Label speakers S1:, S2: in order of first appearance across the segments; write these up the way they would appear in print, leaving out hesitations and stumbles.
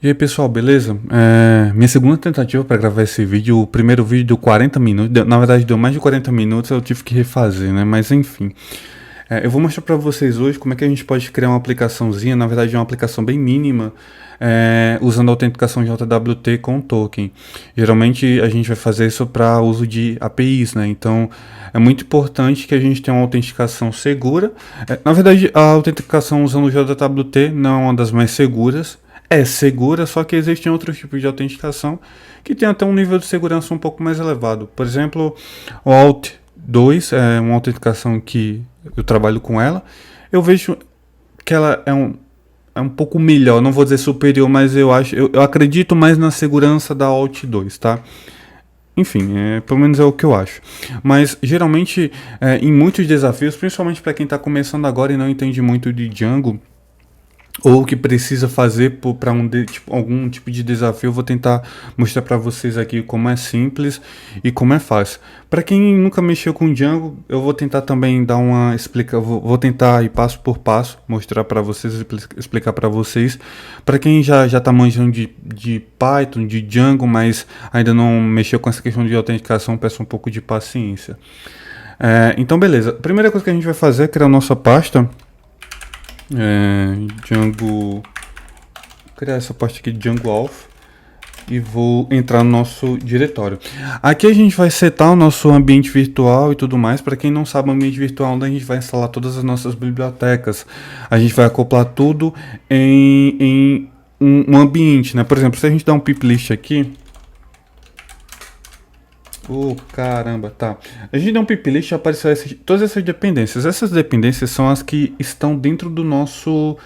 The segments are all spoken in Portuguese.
S1: E aí pessoal, beleza? Minha segunda tentativa para gravar esse vídeo, o primeiro vídeo deu 40 minutos, na verdade deu mais de 40 minutos, eu tive que refazer, né? Mas enfim, eu vou mostrar para vocês hoje como é que a gente pode criar uma aplicaçãozinha, na verdade é uma aplicação bem mínima, usando a autenticação JWT com token. Geralmente a gente vai fazer isso para uso de APIs, né? Então é muito importante que a gente tenha uma autenticação segura. Na verdade, a autenticação usando o JWT não é uma das mais seguras. É segura, só que existem outros tipos de autenticação que tem até um nível de segurança um pouco mais elevado. Por exemplo, o Alt2 é uma autenticação que eu trabalho com ela. Eu vejo que ela é um pouco melhor, não vou dizer superior, mas eu acredito mais na segurança da Alt2, tá? Enfim, pelo menos é o que eu acho. Mas geralmente, em muitos desafios, principalmente para quem está começando agora e não entende muito de Django, ou que precisa fazer para algum tipo de desafio, eu vou tentar mostrar para vocês aqui como é simples e como é fácil. Para quem nunca mexeu com Django, eu vou tentar também dar uma vou tentar ir passo por passo, mostrar para vocês, explicar para vocês. Para quem já está manjando de Python, de Django, mas ainda não mexeu com essa questão de autenticação, peço um pouco de paciência. Então beleza, a primeira coisa que a gente vai fazer é criar a nossa pasta. Django, criar essa parte aqui de Django Alpha e vou entrar no nosso diretório. Aqui a gente vai setar o nosso ambiente virtual e tudo mais. Para quem não sabe, o ambiente virtual onde a gente vai instalar todas as nossas bibliotecas, a gente vai acoplar tudo em um ambiente, né? Por exemplo, se a gente dá um pip list aqui, caramba, tá. A gente dá um pip list e apareceu todas essas dependências. Essas dependências são as que estão dentro do nosso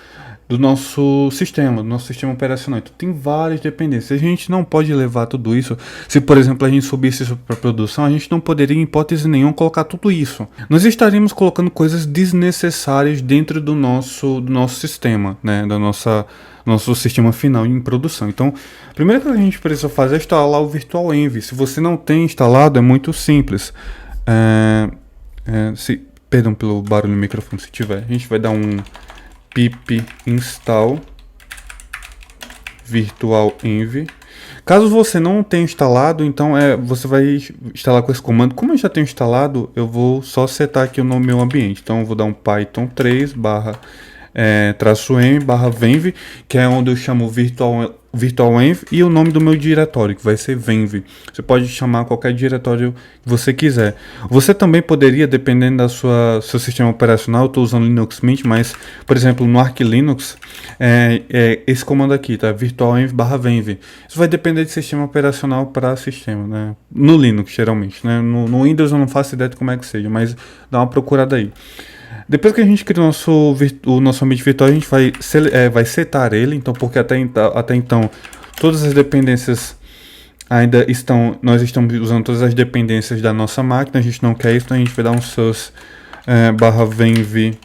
S1: sistema, do nosso sistema operacional. Então tem várias dependências. A gente não pode levar tudo isso. Se, por exemplo, a gente subisse isso para produção, a gente não poderia, em hipótese nenhuma, colocar tudo isso. Nós estaríamos colocando coisas desnecessárias dentro do nosso sistema, né? Nosso sistema final em produção. Então, a primeira coisa que a gente precisa fazer é instalar o Virtual Env. Se você não tem instalado, é muito simples. Perdão pelo barulho no microfone, se tiver. A gente vai dar um pip install virtual env. Caso você não tenha instalado, então você vai instalar com esse comando. Como eu já tenho instalado, eu vou só setar aqui no meu ambiente. Então eu vou dar um python 3 barra -m barra venv, que é onde eu chamo virtual env, e o nome do meu diretório, que vai ser venv. Você pode chamar qualquer diretório que você quiser. Você também poderia, dependendo seu sistema operacional, eu estou usando Linux Mint, mas, por exemplo, no Arch Linux, esse comando aqui, tá? Virtual env barra venv. Isso vai depender de sistema operacional para sistema, né? No Linux, geralmente, né? No Windows eu não faço ideia de como é que seja, mas dá uma procurada aí. Depois que a gente cria o nosso ambiente virtual, a gente vai setar ele, então, porque até então todas as dependências ainda nós estamos usando todas as dependências da nossa máquina, a gente não quer isso, então a gente vai dar um source barra venv.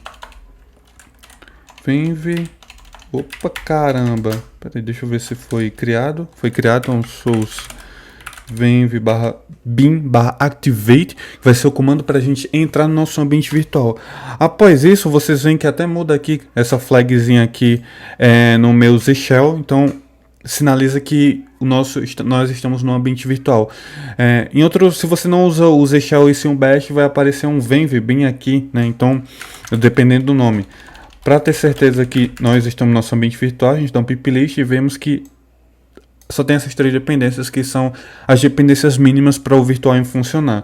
S1: Opa, caramba, peraí, deixa eu ver se foi criado, então source venv barra bin barra activate, que vai ser o comando para a gente entrar no nosso ambiente virtual. Após isso, vocês veem que até muda aqui essa flagzinha aqui no meu Z Shell, então sinaliza que nós estamos no ambiente virtual. Se você não usa o Z Shell e sim um bash, vai aparecer um venv bem aqui, né? Então, dependendo do nome. Para ter certeza que nós estamos no nosso ambiente virtual, a gente dá um pip list e vemos que só tem essas três dependências, que são as dependências mínimas para o Virtual Env funcionar.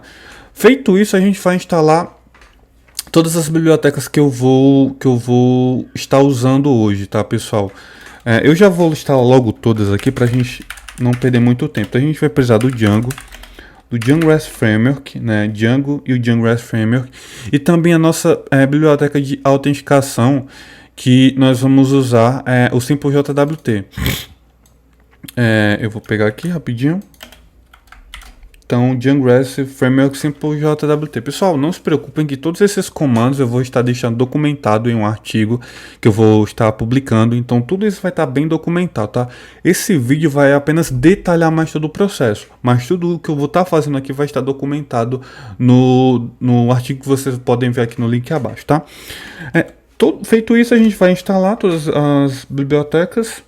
S1: Feito isso, a gente vai instalar todas as bibliotecas que eu vou estar usando hoje, tá, pessoal? Eu já vou instalar logo todas aqui para a gente não perder muito tempo. Então, a gente vai precisar do Django REST Framework, né, Django e o Django REST Framework, e também a nossa biblioteca de autenticação, que nós vamos usar o Simple JWT. Eu vou pegar aqui rapidinho. Então, Django REST Framework Simple JWT. Pessoal, não se preocupem que todos esses comandos eu vou estar deixando documentado em um artigo que eu vou estar publicando. Então, tudo isso vai estar bem documentado, tá? Esse vídeo vai apenas detalhar mais todo o processo, mas tudo o que eu vou estar fazendo aqui vai estar documentado no artigo que vocês podem ver aqui no link abaixo, tá? Feito isso, a gente vai instalar todas as bibliotecas.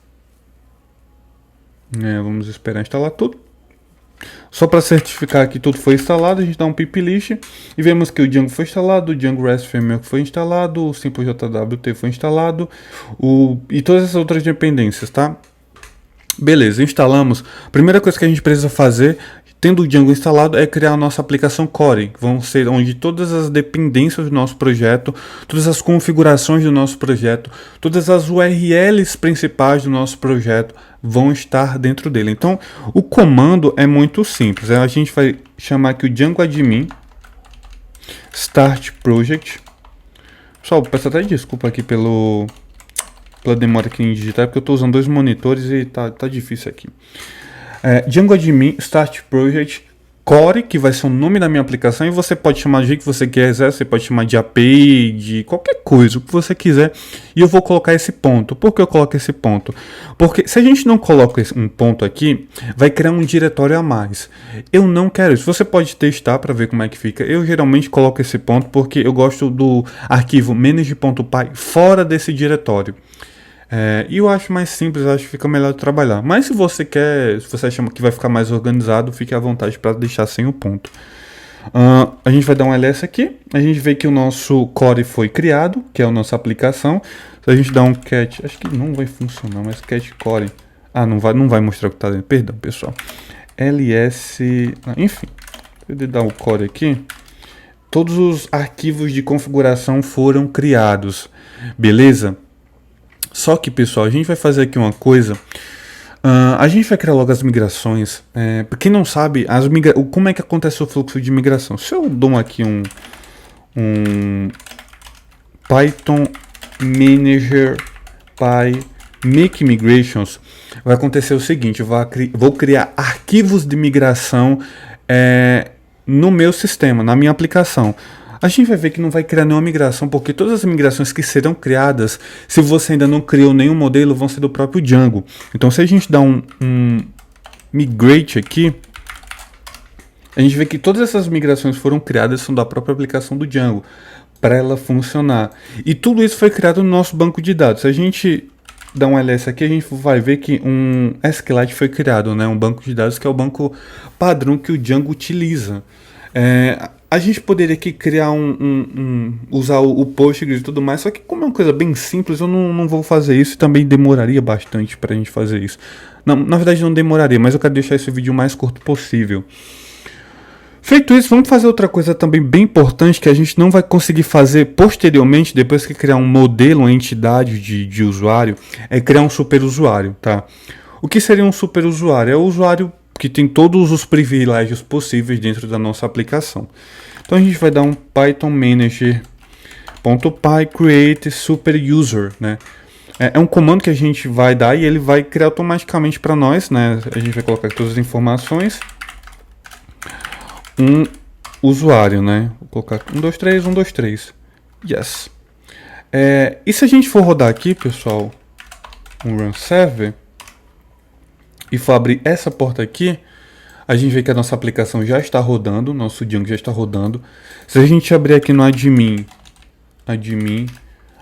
S1: Vamos esperar instalar tudo. Só para certificar que tudo foi instalado, a gente dá um pip list e vemos que o Django foi instalado, o Django REST Framework foi instalado, o Simple JWT foi instalado, e todas essas outras dependências, tá? Beleza, instalamos. Primeira coisa que a gente precisa fazer, tendo o Django instalado, é criar a nossa aplicação Core, que vão ser onde todas as dependências do nosso projeto, todas as configurações do nosso projeto, todas as URLs principais do nosso projeto vão estar dentro dele. Então, o comando é muito simples. A gente vai chamar aqui o Django admin start project. Pessoal, peço até desculpa aqui pela demora aqui em digitar, porque eu estou usando 2 monitores e tá difícil aqui. Django admin start project core, que vai ser o nome da minha aplicação, e você pode chamar do jeito que você quiser, você pode chamar de API, de qualquer coisa, o que você quiser, e eu vou colocar esse ponto. Por que eu coloco esse ponto? Porque se a gente não coloca um ponto aqui, vai criar um diretório a mais. Eu não quero isso. Você pode testar para ver como é que fica. Eu geralmente coloco esse ponto porque eu gosto do arquivo manage.py fora desse diretório. E eu acho mais simples, eu acho que fica melhor de trabalhar. Mas se você quer, se você acha que vai ficar mais organizado, fique à vontade para deixar sem o ponto. A gente vai dar um ls aqui, a gente vê que o nosso core foi criado, que é a nossa aplicação. Se a gente dá um cat, acho que não vai funcionar, mas cat core, não vai mostrar o que está dentro, perdão pessoal. ls, enfim, se eu dar o core aqui, todos os arquivos de configuração foram criados, beleza? Só que, pessoal, a gente vai fazer aqui uma coisa. A gente vai criar logo as migrações. Pra quem não sabe, como é que acontece o fluxo de migração? Se eu dou aqui um Python Manager Py Make Migrations, vai acontecer o seguinte: eu vou criar arquivos de migração no meu sistema, na minha aplicação. A gente vai ver que não vai criar nenhuma migração, porque todas as migrações que serão criadas, se você ainda não criou nenhum modelo, vão ser do próprio Django. Então, se a gente dá um migrate aqui, a gente vê que todas essas migrações foram criadas, são da própria aplicação do Django, para ela funcionar. E tudo isso foi criado no nosso banco de dados. Se a gente dá um ls aqui, a gente vai ver que um SQLite foi criado, né? Um banco de dados que é o banco padrão que o Django utiliza. A gente poderia aqui criar usar o Postgres e tudo mais, só que como é uma coisa bem simples, eu não vou fazer isso, e também demoraria bastante para a gente fazer isso. Não, na verdade não demoraria, mas eu quero deixar esse vídeo o mais curto possível. Feito isso, vamos fazer outra coisa também bem importante que a gente não vai conseguir fazer posteriormente, depois que criar um modelo, uma entidade de usuário, é criar um superusuário, tá? O que seria um superusuário? É o usuário que tem todos os privilégios possíveis dentro da nossa aplicação. Então a gente vai dar um Python Manager.py create super user, né? É um comando que a gente vai dar e ele vai criar automaticamente para nós, né? A gente vai colocar todas as informações. Um usuário, né? Vou colocar 123, 123. Yes. E se a gente for rodar aqui, pessoal, um run server e for abrir essa porta aqui, a gente vê que a nossa aplicação já está rodando, nosso Django já está rodando. Se a gente abrir aqui no admin,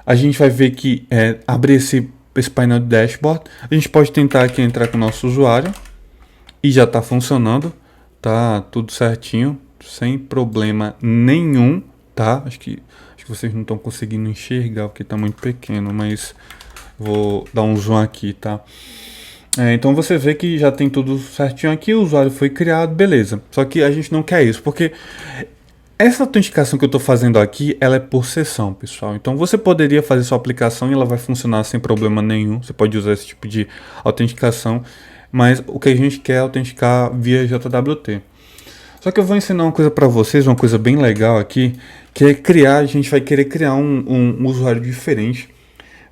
S1: a gente vai ver que abrir esse painel de dashboard, a gente pode tentar aqui entrar com o nosso usuário e já está funcionando, tá tudo certinho, sem problema nenhum, tá? Acho que vocês não estão conseguindo enxergar porque está muito pequeno, mas vou dar um zoom aqui, tá? Então você vê que já tem tudo certinho aqui, o usuário foi criado, beleza. Só que a gente não quer isso, porque essa autenticação que eu estou fazendo aqui, ela é por sessão, pessoal. Então você poderia fazer sua aplicação e ela vai funcionar sem problema nenhum. Você pode usar esse tipo de autenticação, mas o que a gente quer é autenticar via JWT. Só que eu vou ensinar uma coisa para vocês, uma coisa bem legal aqui, que é a gente vai querer criar um usuário diferente.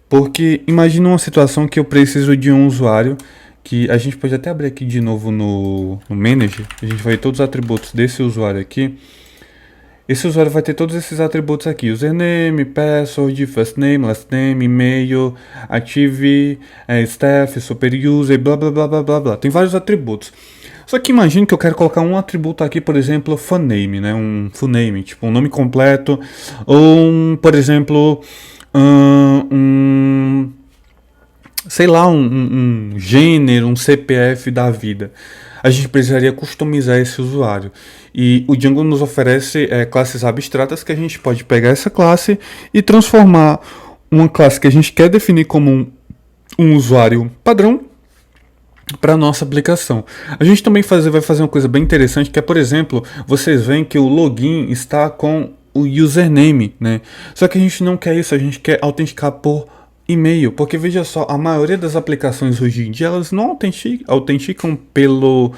S1: Porque imagina uma situação que eu preciso de um usuário, que a gente pode até abrir aqui de novo no Manager, a gente vai ver todos os atributos desse usuário aqui. Esse usuário vai ter todos esses atributos aqui: username, password, first name, last name, e-mail, active, staff, super user, blá blá blá blá blá blá. Tem vários atributos. Só que imagine que eu quero colocar um atributo aqui, por exemplo, full name, né? Um full name, tipo um nome completo, ou por exemplo, sei lá, um gênero, um CPF da vida. A gente precisaria customizar esse usuário. E o Django nos oferece classes abstratas que a gente pode pegar essa classe e transformar uma classe que a gente quer definir como um usuário padrão para nossa aplicação. A gente também vai fazer uma coisa bem interessante, que é, por exemplo, vocês veem que o login está com o username, né? Só que a gente não quer isso, a gente quer autenticar por e-mail, porque veja só, a maioria das aplicações hoje em dia, elas não autenticam pelo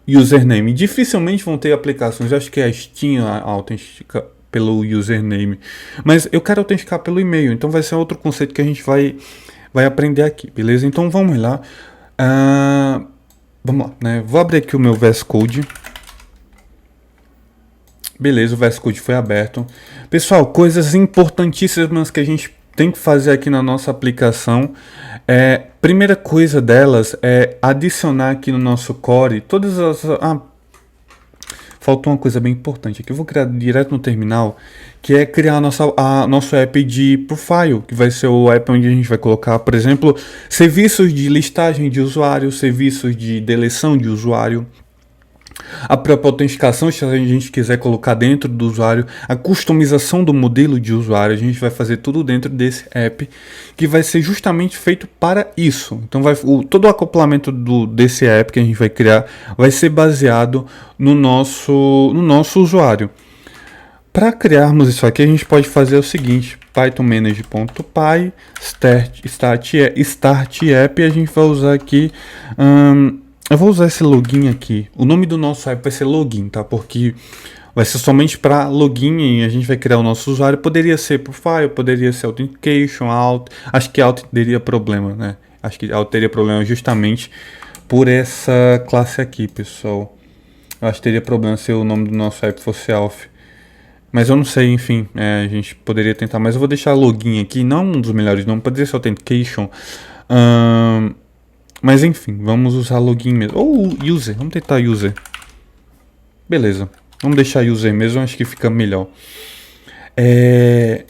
S1: username. Dificilmente vão ter aplicações, eu acho que a Steam autentica pelo username, mas eu quero autenticar pelo e-mail, então vai ser outro conceito que a gente vai aprender aqui, beleza? Então vamos lá. Vamos lá, né? Vou abrir aqui o meu VS Code. Beleza, o VS Code foi aberto. Pessoal, coisas importantíssimas que a gente tem que fazer aqui na nossa aplicação. Primeira coisa delas é adicionar aqui no nosso core todas as... faltou uma coisa bem importante aqui. Eu vou criar direto no terminal, que é criar nosso app de profile, que vai ser o app onde a gente vai colocar, por exemplo, serviços de listagem de usuário, serviços de deleção de usuário, a própria autenticação, se a gente quiser colocar dentro do usuário, a customização do modelo de usuário, a gente vai fazer tudo dentro desse app, que vai ser justamente feito para isso. Então todo o acoplamento desse app que a gente vai criar vai ser baseado no nosso usuário. Para criarmos isso aqui, a gente pode fazer o seguinte: pythonmanage.py start app, e a gente vai usar aqui... eu vou usar esse login aqui. O nome do nosso app vai ser login, tá? Porque vai ser somente para login e a gente vai criar o nosso usuário. Poderia ser profile, poderia ser authentication, alt. Acho que alt teria problema, né? Acho que alt teria problema justamente por essa classe aqui, pessoal. Eu acho que teria problema se o nome do nosso app fosse auth. Mas eu não sei, enfim, a gente poderia tentar. Mas eu vou deixar login aqui, não um dos melhores nomes, poderia ser authentication. Mas enfim, vamos usar login mesmo. Ou user, vamos tentar user. Beleza, vamos deixar user mesmo, acho que fica melhor.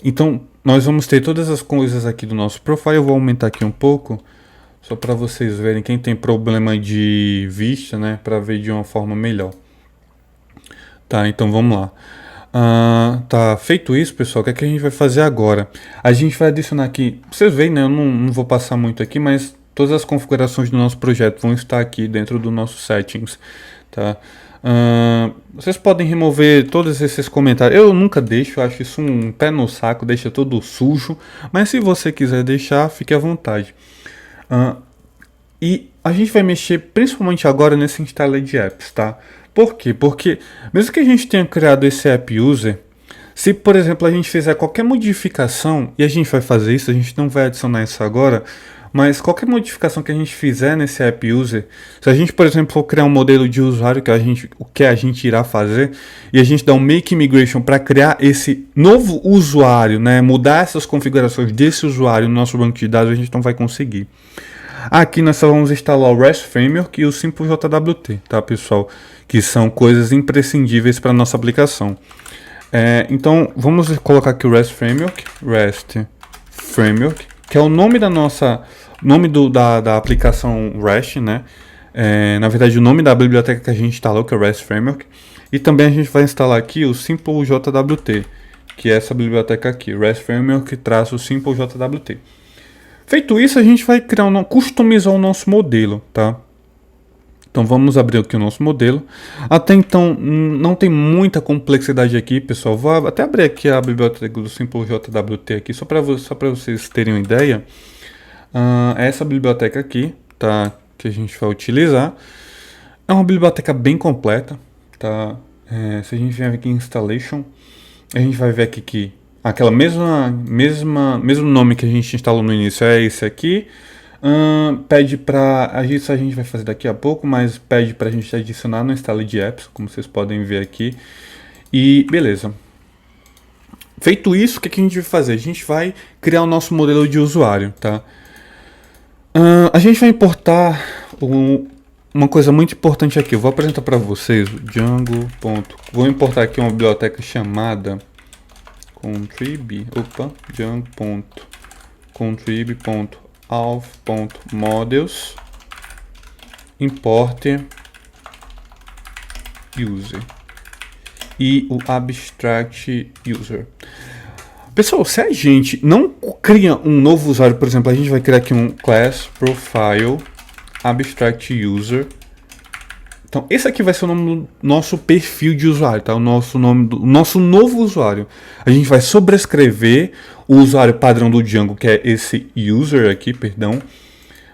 S1: Então, nós vamos ter todas as coisas aqui do nosso profile. Eu vou aumentar aqui um pouco, só para vocês verem, quem tem problema de vista, né, para ver de uma forma melhor. Tá, então vamos lá. Tá, feito isso, pessoal, o que é que a gente vai fazer agora? A gente vai adicionar aqui, vocês veem, né, eu não vou passar muito aqui, mas todas as configurações do nosso projeto vão estar aqui dentro do nosso settings, tá? Vocês podem remover todos esses comentários. Eu nunca deixo, eu acho isso um pé no saco, deixa tudo sujo, mas se você quiser deixar, fique à vontade. E a gente vai mexer principalmente agora nesse installer de apps, tá? Por quê? Porque mesmo que a gente tenha criado esse app user, se por exemplo a gente fizer qualquer modificação, e a gente vai fazer isso, a gente não vai adicionar isso agora, mas qualquer modificação que a gente fizer nesse app user, se a gente por exemplo for criar um modelo de usuário o que a gente irá fazer, e a gente dá um make migration para criar esse novo usuário, né, mudar essas configurações desse usuário no nosso banco de dados, a gente não vai conseguir. Aqui nós só vamos instalar o REST Framework e o Simple JWT, tá, pessoal? Que são coisas imprescindíveis para a nossa aplicação. Então, vamos colocar aqui o REST Framework, que é o nome da da aplicação REST, né? Na verdade, o nome da biblioteca que a gente instalou, que é o REST Framework. E também a gente vai instalar aqui o Simple JWT, que é essa biblioteca aqui, REST Framework-Simple JWT. Feito isso, a gente vai customizar o nosso modelo, tá? Então vamos abrir aqui o nosso modelo. Até então não tem muita complexidade aqui, pessoal. Vou até abrir aqui a biblioteca do Simple JWT aqui, só para vocês terem uma ideia. Essa biblioteca aqui, tá? Que a gente vai utilizar. É uma biblioteca bem completa, tá? Se a gente vier aqui em Installation, a gente vai ver aqui que aquela mesmo nome que a gente instalou no início é esse aqui. Pede para isso a gente vai fazer daqui a pouco, mas pede para a gente adicionar no installer de apps, como vocês podem ver aqui. E beleza. Feito isso, o que a gente vai fazer? A gente vai criar o nosso modelo de usuário, tá? A gente vai importar uma coisa muito importante aqui. Eu vou apresentar para vocês o Django. Vou importar aqui uma biblioteca chamada Django.contrib. auth.models import user e o abstract user. Pessoal, se a gente não cria um novo usuário, por exemplo, a gente vai criar aqui um class profile abstract user. Então, esse aqui vai ser o nome do nosso perfil de usuário, tá? O nosso nome do nosso novo usuário. A gente vai sobrescrever o usuário padrão do Django, que é esse user aqui, perdão.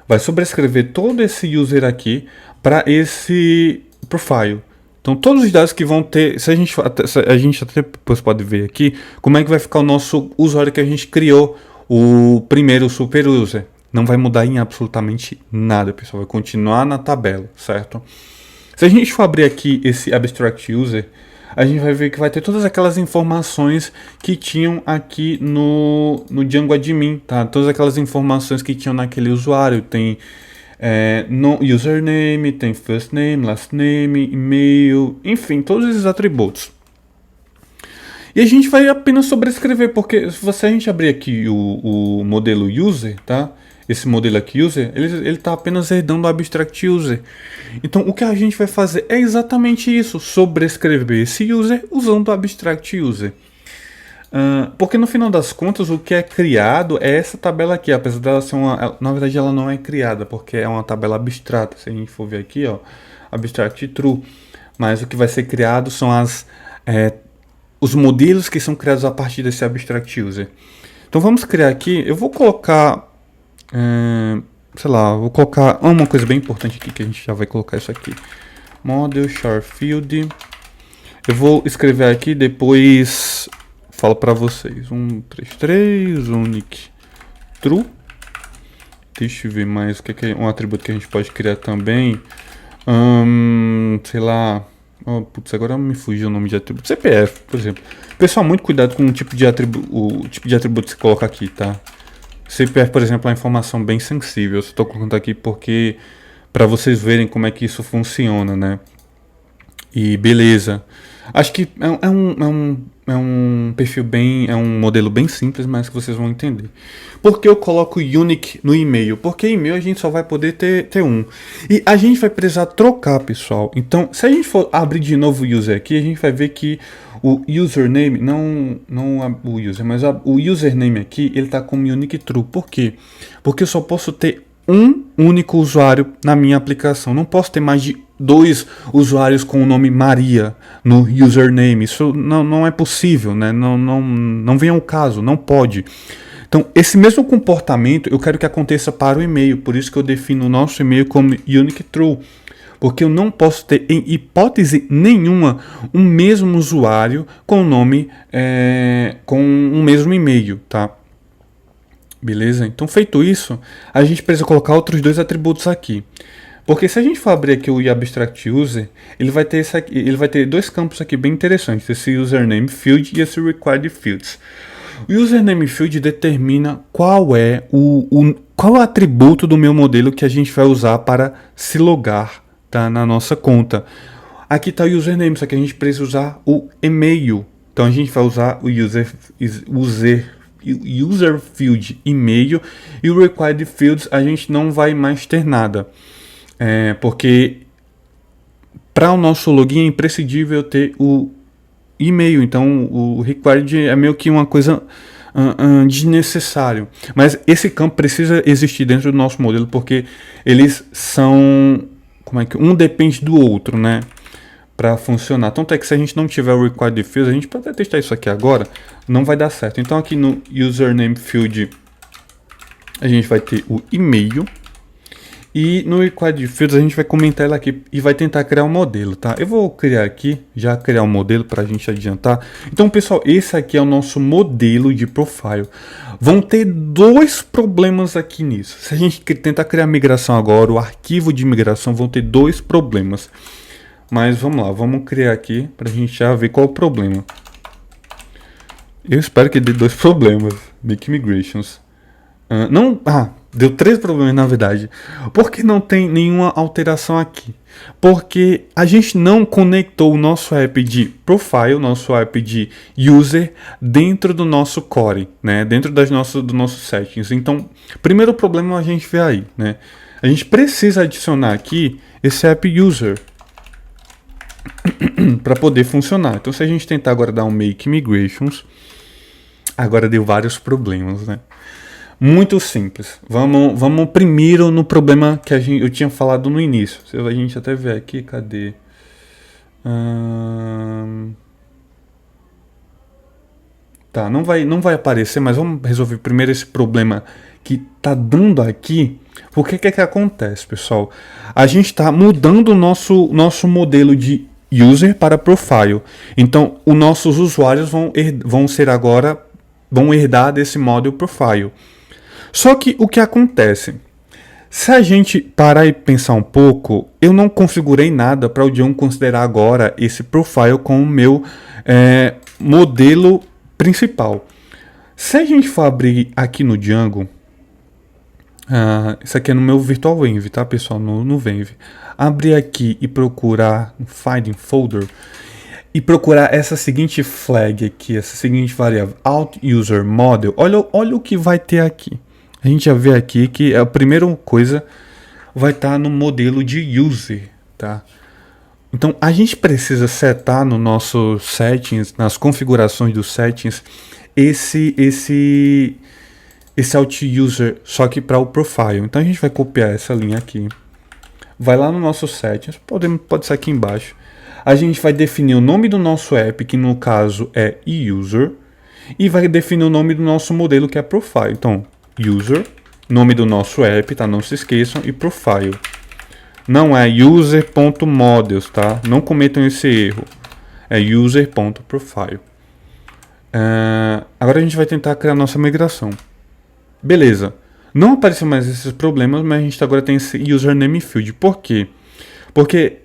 S1: Vai sobrescrever todo esse user aqui para esse profile. Então, todos os dados que vão ter, se a gente até depois pode ver aqui, como é que vai ficar o nosso usuário que a gente criou, o primeiro super user. Não vai mudar em absolutamente nada, pessoal. Vai continuar na tabela, certo? Se a gente for abrir aqui esse abstract user, a gente vai ver que vai ter todas aquelas informações que tinham aqui no Django admin, tá? Todas aquelas informações que tinham naquele usuário. Tem no username, tem first name, last name, e-mail, enfim, todos esses atributos. E a gente vai apenas sobrescrever, porque se a gente abrir aqui o modelo user, tá? Esse modelo aqui user, ele está apenas herdando o abstract user. Então o que a gente vai fazer é exatamente isso, sobrescrever esse user usando o abstract user. Porque no final das contas o que é criado é essa tabela aqui, apesar dela ser na verdade ela não é criada, porque é uma tabela abstrata. Se a gente for ver aqui, ó, abstract true, mas o que vai ser criado são os modelos que são criados a partir desse abstract user. Então vamos criar aqui, eu vou colocar, sei lá, vou colocar uma coisa bem importante aqui, que a gente já vai colocar isso aqui, model char field. Eu vou escrever aqui, depois falo para vocês. 133 unique true. Deixa eu ver mais o que é um atributo que a gente pode criar também. Sei lá. Putz, agora me fugiu o nome de atributo. CPF, por exemplo. Pessoal, muito cuidado com o tipo de atributo que você coloca aqui, tá? CPF, por exemplo, é uma informação bem sensível. Eu estou colocando aqui porque para vocês verem como é que isso funciona, né? E beleza. Acho que é um perfil bem, é um modelo bem simples, mas que vocês vão entender. Por que eu coloco unique no e-mail? Porque e-mail a gente só vai poder ter um. E a gente vai precisar trocar, pessoal. Então, se a gente for abrir de novo o user aqui, a gente vai ver que o username, não o user, mas o username aqui, ele está como unique true. Por quê? Porque eu só posso ter um único usuário na minha aplicação. Não posso ter mais de 2 usuários com o nome Maria no username. Isso não é possível, né? Não vem ao caso, não pode. Então, esse mesmo comportamento eu quero que aconteça para o e-mail. Por isso que eu defino o nosso e-mail como unique true. Porque eu não posso ter, em hipótese nenhuma, um mesmo usuário com o nome, com um mesmo e-mail, tá? Beleza? Então, feito isso, a gente precisa colocar outros 2 atributos aqui. Porque se a gente for abrir aqui o abstract user, ele vai ter 2 campos aqui bem interessantes, esse username field e esse required fields. O username field determina qual é qual é o atributo do meu modelo que a gente vai usar para se logar, tá, na nossa conta. Aqui está o username, só que a gente precisa usar o e-mail. Então a gente vai usar o user field e-mail, e o required fields a gente não vai mais ter nada, porque para o nosso login é imprescindível ter o e-mail. Então o required é meio que uma coisa desnecessário, mas esse campo precisa existir dentro do nosso modelo, porque eles são, um depende do outro, né, para funcionar. Tanto é que se a gente não tiver o required fields, a gente pode até testar isso aqui agora, não vai dar certo. Então aqui no username field a gente vai ter o e-mail, e no required fields a gente vai comentar ela aqui e vai tentar criar um modelo, tá? Eu vou criar aqui, já criar um modelo para a gente adiantar. Então, pessoal, esse aqui é o nosso modelo de profile. Vão ter 2 problemas aqui nisso. Se a gente tentar criar migração agora, o arquivo de migração, vão ter 2 problemas. Mas vamos lá, vamos criar aqui para a gente já ver qual é o problema. Eu espero que dê 2 problemas. Make migrations. Deu 3 problemas, na verdade. Porque não tem nenhuma alteração aqui. Porque a gente não conectou o nosso app de profile, nosso app de user, dentro do nosso core, né? Dentro do nosso settings. Então, primeiro problema a gente vê aí, né? A gente precisa adicionar aqui esse app user para poder funcionar. Então, se a gente tentar agora dar um make migrations, agora deu vários problemas, né? Muito simples. Vamos primeiro no problema que eu tinha falado no início. A gente até vê aqui, cadê? Tá, não vai aparecer, mas vamos resolver primeiro esse problema que tá dando aqui. O que que acontece, pessoal? A gente está mudando o nosso modelo de user para profile. Então, os nossos usuários vão herdar desse model profile. Só que o que acontece? Se a gente parar e pensar um pouco, eu não configurei nada para o Django considerar agora esse profile como o meu modelo principal. Se a gente for abrir aqui no Django, isso aqui é no meu VirtualEnv, tá, pessoal? No Venv. Abrir aqui e procurar Finding Folder e procurar essa seguinte flag aqui, essa seguinte variável, Alt User Model. Olha o que vai ter aqui. A gente já vê aqui que a primeira coisa vai estar no modelo de user, tá? Então a gente precisa setar no nosso settings, nas configurações dos settings, esse alt user, só que para o profile. Então a gente vai copiar essa linha aqui, vai lá no nosso settings, pode ser aqui embaixo. A gente vai definir o nome do nosso app, que no caso é user, e vai definir o nome do nosso modelo, que é profile. Então user, nome do nosso app, tá? Não se esqueçam, e profile. Não é user.models, tá? Não cometam esse erro. É user.profile. Agora a gente vai tentar criar nossa migração. Beleza. Não apareceu mais esses problemas, mas a gente agora tem esse username field. Por quê? Porque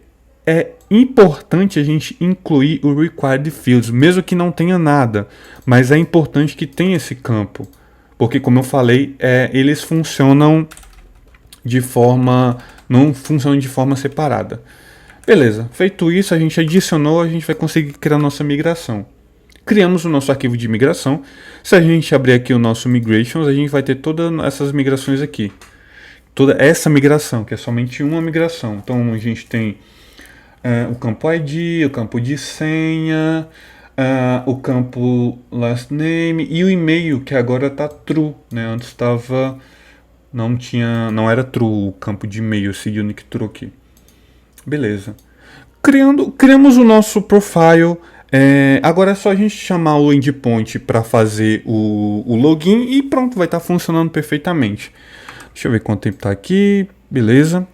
S1: é importante a gente incluir o required fields, mesmo que não tenha nada. Mas é importante que tenha esse campo. Porque, como eu falei, eles funcionam não funcionam de forma separada. Beleza, feito isso, a gente adicionou, a gente vai conseguir criar nossa migração. Criamos o nosso arquivo de migração. Se a gente abrir aqui o nosso migrations, a gente vai ter todas essas migrações aqui. Toda essa migração, que é somente uma migração. Então, a gente tem o campo ID, o campo de senha, o campo last name e o e-mail, que agora está true, né? Antes estava não era true o campo de e-mail, esse unique true aqui. Beleza. Criamos o nosso profile. Agora é só a gente chamar o endpoint para fazer o login e pronto, vai estar funcionando perfeitamente. Deixa eu ver quanto tempo está aqui. Beleza.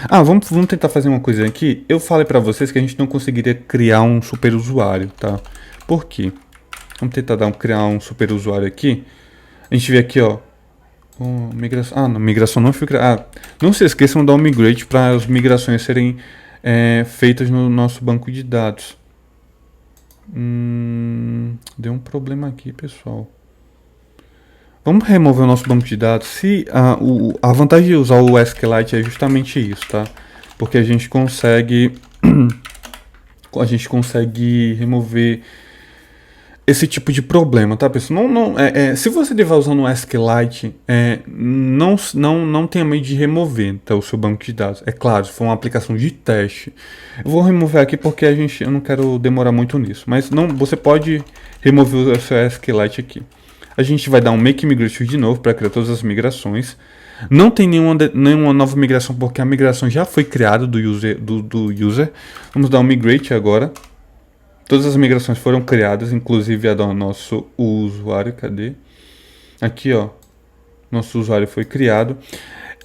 S1: Vamos tentar fazer uma coisa aqui. Eu falei para vocês que a gente não conseguiria criar um super usuário, tá? Por quê? Vamos tentar criar um super usuário aqui. A gente vê aqui, ó. Migração não foi criada. Não se esqueçam de dar um migrate para as migrações serem feitas no nosso banco de dados. Deu um problema aqui, pessoal. Vamos remover o nosso banco de dados. A vantagem de usar o SQLite é justamente isso, tá? Porque a gente consegue remover esse tipo de problema, tá, pessoal? Se você estiver usando o SQLite, não tenha medo de remover, tá, o seu banco de dados. É claro, se for uma aplicação de teste. Eu vou remover aqui porque eu não quero demorar muito nisso. Mas você pode remover o seu SQLite aqui. A gente vai dar um make migration de novo para criar todas as migrações. Não tem nenhuma nova migração porque a migração já foi criada do user. Vamos dar um migrate agora. Todas as migrações foram criadas, inclusive a do nosso usuário. Cadê? Aqui, ó. Nosso usuário foi criado.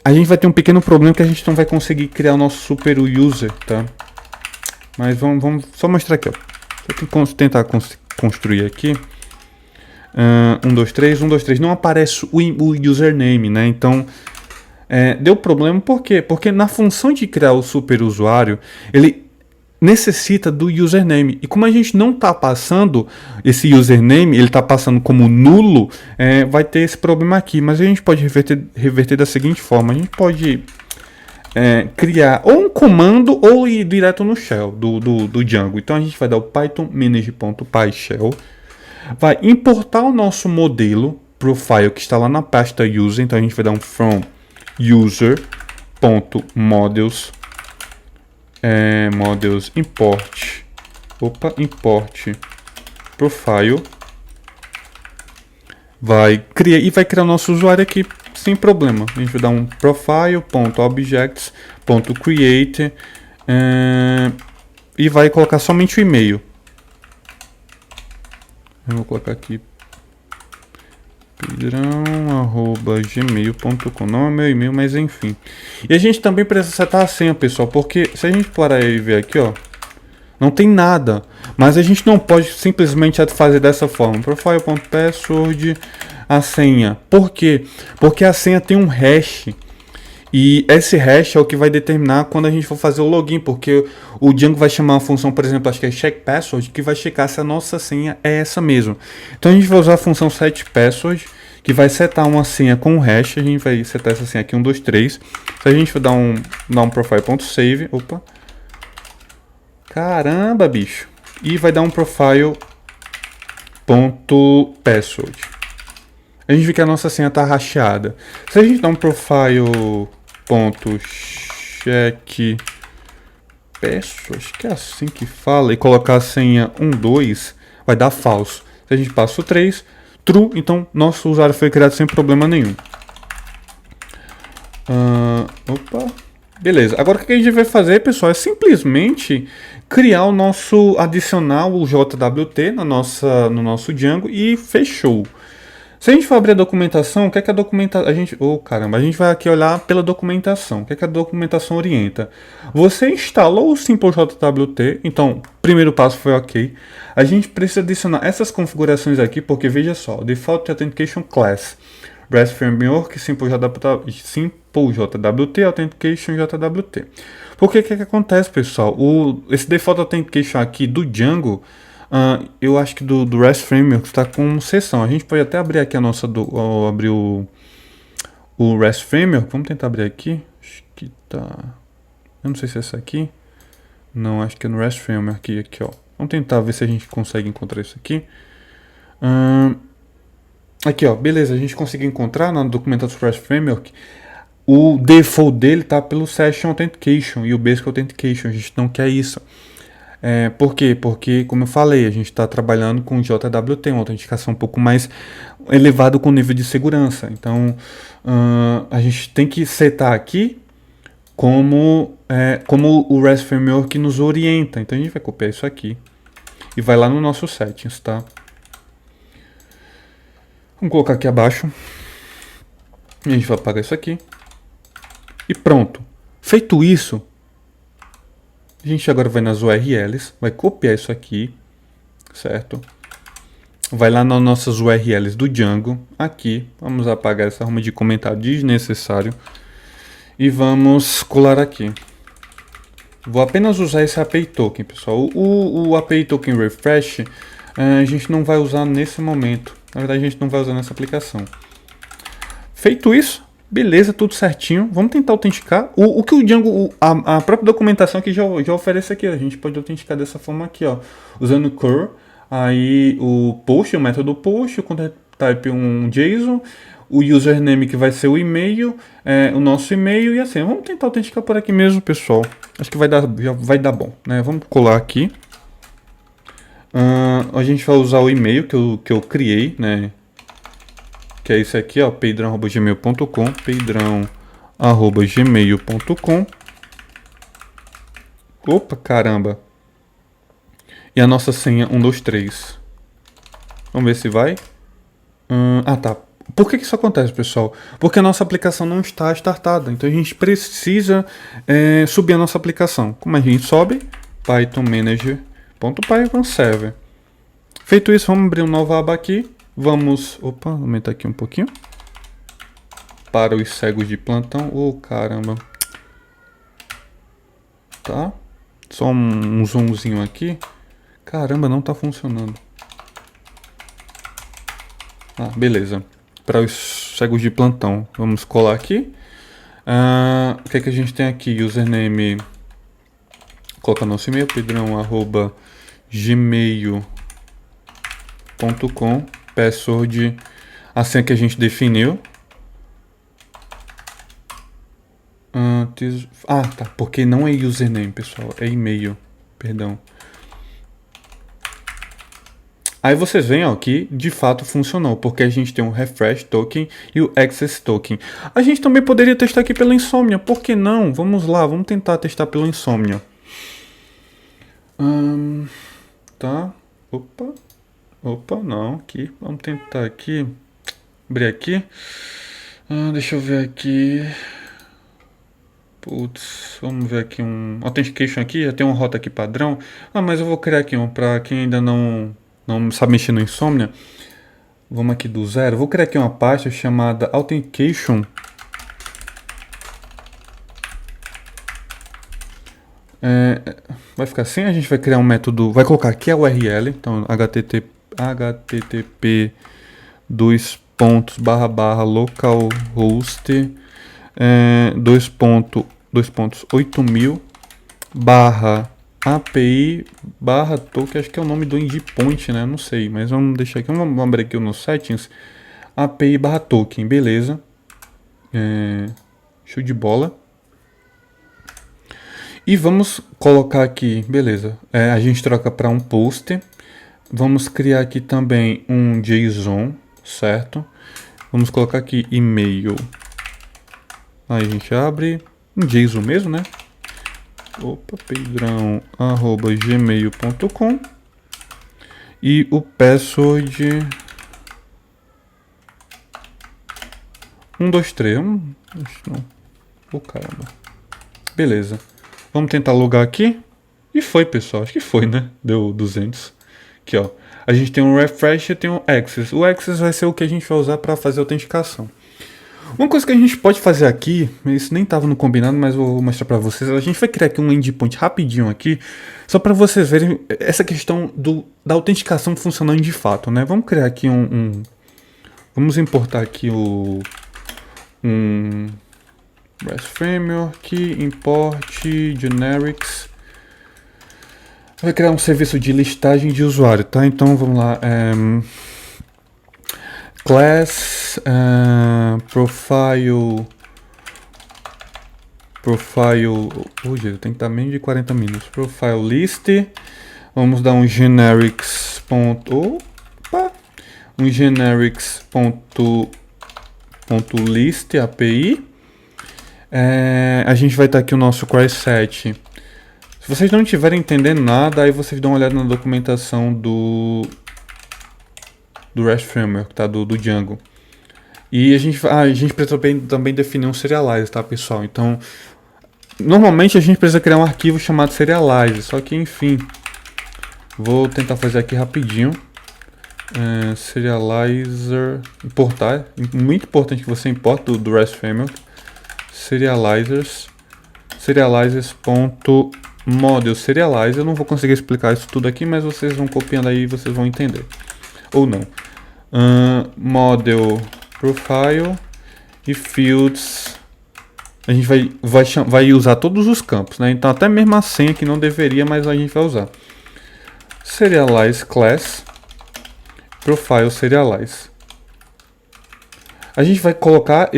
S1: A gente vai ter um pequeno problema que a gente não vai conseguir criar o nosso super user, tá? Mas vamos só mostrar aqui, ó. Vou tentar construir aqui. 1, 2, 3. Não aparece o username, né? Então, deu problema. Por quê? Porque na função de criar o super usuário, ele necessita do username. E como a gente não está passando esse username, ele está passando como nulo, vai ter esse problema aqui. Mas a gente pode reverter da seguinte forma. A gente pode criar ou um comando ou ir direto no shell do Django. Então a gente vai dar o python manage.pyshell, vai importar o nosso modelo profile que está lá na pasta user. Então a gente vai dar um from user.models models import profile, vai criar o nosso usuário aqui sem problema. A gente vai dar um profile.objects.create e vai colocar somente o e-mail. Eu vou colocar aqui pedrão@gmail.com. Não é meu e-mail, mas enfim. E a gente também precisa setar a senha, pessoal, porque se a gente parar e ver aqui, ó, não tem nada. Mas a gente não pode simplesmente fazer dessa forma. Profile.password, a senha. Por quê? Porque a senha tem um hash. E esse hash é o que vai determinar quando a gente for fazer o login, porque o Django vai chamar uma função, por exemplo, acho que é checkPassword, que vai checar se a nossa senha é essa mesmo. Então a gente vai usar a função setPassword, que vai setar uma senha com o hash. A gente vai setar essa senha aqui, 1, 2, 3. Se a gente for dar um profile.save, opa, caramba, bicho, e vai dar um profile.password. A gente vê que a nossa senha está hasheada. Se a gente dar um profile.check acho que é assim que fala, e colocar a senha 1, 2, vai dar falso. Se a gente passa o 3, true, então nosso usuário foi criado sem problema nenhum. Opa, beleza. Agora o que a gente vai fazer, pessoal, é simplesmente criar o nosso, adicionar o JWT no nosso Django e fechou. Se a gente for abrir a documentação, o que é que a documentação... A gente vai aqui olhar pela documentação. O que é que a documentação orienta? Você instalou o Simple JWT, então, primeiro passo foi ok. A gente precisa adicionar essas configurações aqui, porque veja só, Default Authentication Class, REST Framework, Simple JWT, Authentication JWT. Porque o que é que acontece, pessoal? Esse Default Authentication aqui do Django, eu acho que do REST Framework está com seção. A gente pode até abrir aqui abrir o REST Framework. Vamos tentar abrir aqui. Acho que tá... Eu não sei se é essa aqui. Não, acho que é no REST Framework aqui, ó. Vamos tentar ver se a gente consegue encontrar isso aqui. Aqui, ó. Beleza, a gente conseguiu encontrar na documentação do REST Framework. O default dele tá pelo Session Authentication e o Basic Authentication. A gente não quer isso. Por quê? Porque, como eu falei, a gente está trabalhando com JWT, uma autenticação um pouco mais elevada com nível de segurança. Então, a gente tem que setar aqui como o REST Framework nos orienta. Então, a gente vai copiar isso aqui e vai lá no nosso settings, tá? Vamos colocar aqui abaixo. A gente vai apagar isso aqui. E pronto. Feito isso, a gente agora vai nas URLs, vai copiar isso aqui, certo? Vai lá nas nossas URLs do Django, aqui, vamos apagar essa arma de comentário desnecessário e vamos colar aqui. Vou apenas usar esse API Token, pessoal. O API Token Refresh a gente não vai usar nesse momento, na verdade a gente não vai usar nessa aplicação. Feito isso, beleza, tudo certinho. Vamos tentar autenticar. O que o Django, a própria documentação aqui já oferece aqui. A gente pode autenticar dessa forma aqui, ó. Usando o curl, aí o post, o método post, o content type um JSON, o username que vai ser o e-mail, o nosso e-mail e assim. Vamos tentar autenticar por aqui mesmo, pessoal. Acho que já vai dar bom, né? Vamos colar aqui. A gente vai usar o e-mail que eu criei, né? Que é esse aqui, ó, pedrão@gmail.com, pedrão@gmail.com. Opa, caramba. E a nossa senha 1, 2, 3. Vamos ver se vai. Tá. Por que isso acontece, pessoal? Porque a nossa aplicação não está startada. Então a gente precisa subir a nossa aplicação. Como a gente sobe? Python manager.py server. Feito isso, vamos abrir uma nova aba aqui. Vamos, aumentar aqui um pouquinho. Para os cegos de plantão. Caramba. Tá. Só um zoomzinho aqui. Caramba, não tá funcionando. Ah, beleza. Para os cegos de plantão. Vamos colar aqui. O que é que a gente tem aqui? Username. Colocar nosso e-mail, pedrão@gmail.com. Password, a senha que a gente definiu. Tá. Porque não é username, pessoal. É e-mail. Perdão. Aí vocês veem, ó, que de fato funcionou, porque a gente tem o refresh token e o access token. A gente também poderia testar aqui pela Insomnia, por que não? Vamos lá, vamos tentar testar pela Insomnia. Tá, opa, não, aqui, vamos tentar aqui, abrir aqui. Deixa eu ver aqui. Putz, vamos ver aqui um authentication aqui, já tem uma rota aqui padrão. Mas eu vou criar aqui um para quem ainda não sabe mexer no Insomnia. Vamos aqui do zero. Vou criar aqui uma pasta chamada Authentication. Vai ficar assim. A gente vai criar um método. Vai colocar aqui a URL. Então, http //localhost 2.8000 API token, acho que é o nome do endpoint, né? Não sei, mas vamos deixar aqui. Vamos abrir aqui nos settings. API token, beleza. Show de bola. E vamos colocar aqui, beleza. A gente troca para um post. Vamos criar aqui também um JSON, certo? Vamos colocar aqui e-mail. Aí a gente abre um JSON mesmo, né? pedrão@gmail.com e o password 123. Caramba. Beleza. Vamos tentar logar aqui. E foi, pessoal. Acho que foi, né? Deu 200. Aqui, ó. A gente tem um refresh e tem um access. O access vai ser o que a gente vai usar para fazer a autenticação. Uma coisa que a gente pode fazer aqui, isso nem estava no combinado, mas vou mostrar para vocês. A gente vai criar aqui um endpoint rapidinho aqui, só para vocês verem essa questão da autenticação funcionando de fato, né? Vamos criar aqui vamos importar aqui REST Framework, import generics. Vai criar um serviço de listagem de usuário, tá? Então vamos lá. Class profile. Hoje tem que estar menos de 40 minutos. Profile list. Vamos dar um generics. List API. A gente vai estar aqui o nosso cross-set. Se vocês não estiverem entendendo nada, aí vocês dão uma olhada na documentação do REST Framework, tá? Do Django. E a gente precisa também definir um serializer, tá, pessoal? Então, normalmente a gente precisa criar um arquivo chamado serializer, só que, enfim, vou tentar fazer aqui rapidinho. Serializer, importar, muito importante que você importe do REST Framework. Serializers.model serializer. Eu não vou conseguir explicar isso tudo aqui, mas vocês vão copiando aí e vocês vão entender. Ou não. Model profile e fields. A gente vai usar todos os campos, né? Então até mesmo a senha que não deveria, mas a gente vai usar. Serialize class profile serialize. A gente vai colocar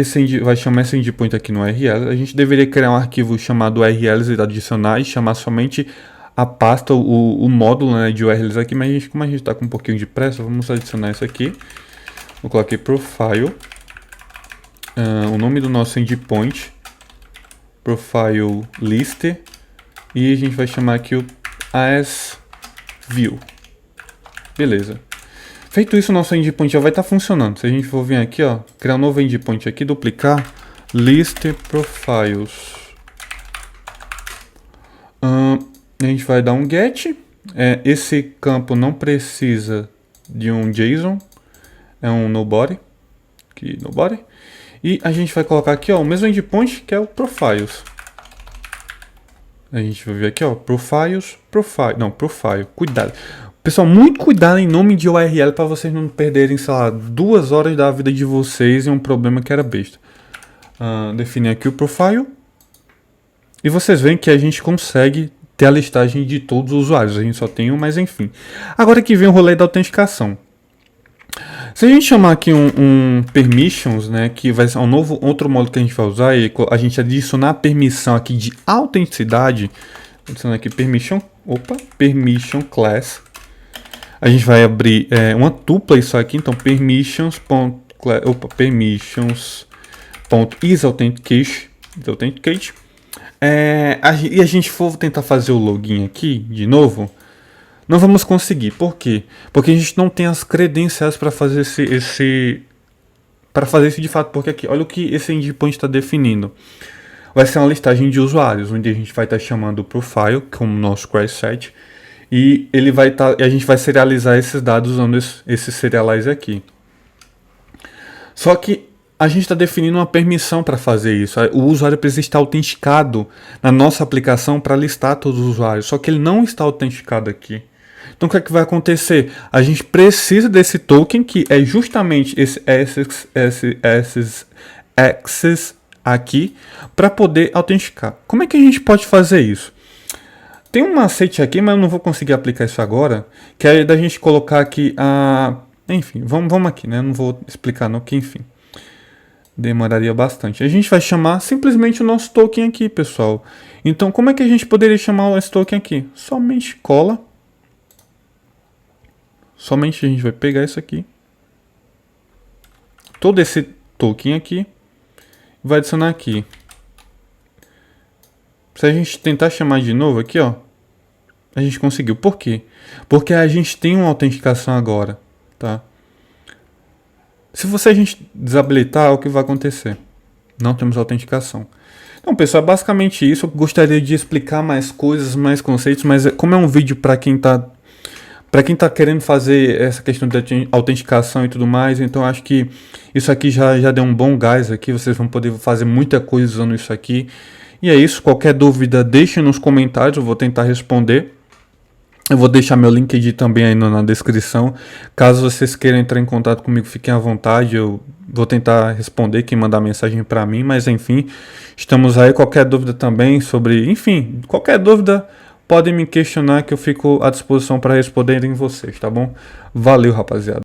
S1: vai chamar esse endpoint aqui no URL. A gente deveria criar um arquivo chamado URLs e adicionar e chamar somente a pasta, o módulo, né, de URLs aqui, mas como a gente está com um pouquinho de pressa, vamos adicionar isso aqui. Vou colocar aqui profile, o nome do nosso endpoint, profile list, e a gente vai chamar aqui o as view. Beleza. Feito isso, o nosso endpoint já vai estar funcionando. Se a gente for vir aqui, ó, criar um novo endpoint aqui, duplicar, list profiles. A gente vai dar um get. Esse campo não precisa de um JSON, é um nobody. Aqui, nobody. E a gente vai colocar aqui, ó, o mesmo endpoint que é o profiles. A gente vai ver aqui, ó, profile, cuidado. Pessoal, muito cuidado em nome de URL para vocês não perderem, sei lá, 2 horas da vida de vocês em um problema que era besta. Definir aqui o profile. E vocês veem que a gente consegue ter a listagem de todos os usuários. A gente só tem um, mas enfim. Agora que vem o rolê da autenticação. Se a gente chamar aqui um permissions, né, que vai ser outro modo que a gente vai usar, e a gente adicionar a permissão aqui de autenticidade, adicionando aqui permission class, a gente vai abrir uma tupla isso aqui, então permissions.isAuthentication, e a gente for tentar fazer o login aqui de novo, não vamos conseguir. Por quê? Porque a gente não tem as credenciais para fazer para fazer isso de fato. Porque aqui, olha o que esse endpoint está definindo. Vai ser uma listagem de usuários, onde a gente vai estar chamando o profile como nosso crash set, e a gente vai serializar esses dados usando esse serialize aqui. Só que a gente está definindo uma permissão para fazer isso. O usuário precisa estar autenticado na nossa aplicação para listar todos os usuários. Só que ele não está autenticado aqui. Então o que é que vai acontecer? A gente precisa desse token, que é justamente esse access aqui, para poder autenticar. Como é que a gente pode fazer isso? Tem um macete aqui, mas eu não vou conseguir aplicar isso agora, que é da gente colocar aqui enfim, vamos aqui, né? Eu não vou explicar não, que enfim. Demoraria bastante. A gente vai chamar simplesmente o nosso token aqui, pessoal. Então, como é que a gente poderia chamar esse token aqui? Somente cola. Somente a gente vai pegar isso aqui. Todo esse token aqui. Vai adicionar aqui. Se a gente tentar chamar de novo aqui, ó. A gente conseguiu. Por quê? Porque a gente tem uma autenticação agora, tá? Se a gente desabilitar, o que vai acontecer? Não temos autenticação. Então, pessoal, é basicamente isso. Eu gostaria de explicar mais coisas, mais conceitos, mas como é um vídeo para quem tá querendo fazer essa questão de autenticação e tudo mais, então acho que isso aqui já deu um bom gás aqui. Vocês vão poder fazer muita coisa usando isso aqui. E é isso. Qualquer dúvida, deixem nos comentários, eu vou tentar responder. Eu vou deixar meu LinkedIn também aí na descrição. Caso vocês queiram entrar em contato comigo, fiquem à vontade. Eu vou tentar responder quem mandar mensagem para mim. Mas enfim, estamos aí. Qualquer dúvida também enfim, qualquer dúvida, podem me questionar que eu fico à disposição para responder em vocês, tá bom? Valeu, rapaziada.